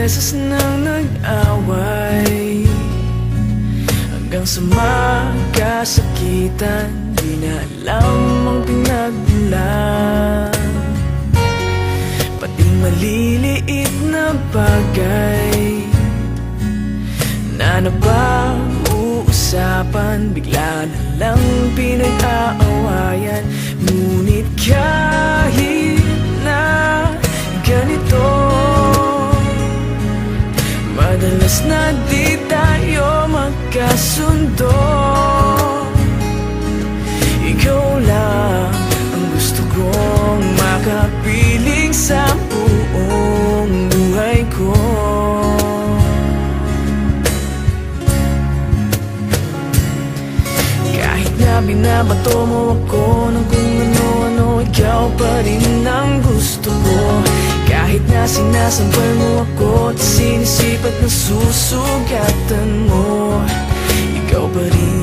beses nang nag-away, hanggang sa magkasakitan, di na alam ang pinagmulan. Pati maliliit na bagay na napag-uusapan, bigla na lang pinag-aawayan. Ngunit kahit na ganito, madalas na di tayo magkasundo. Ikaw lang ang gusto kong makapiling sa buong buhay ko. Kahit na binabato mo ako ng kung ano-ano, ikaw pa rin ang gusto ko. Kahit na sinasampal mo ako at sinisip at nasusugatan mo, ikaw pa rin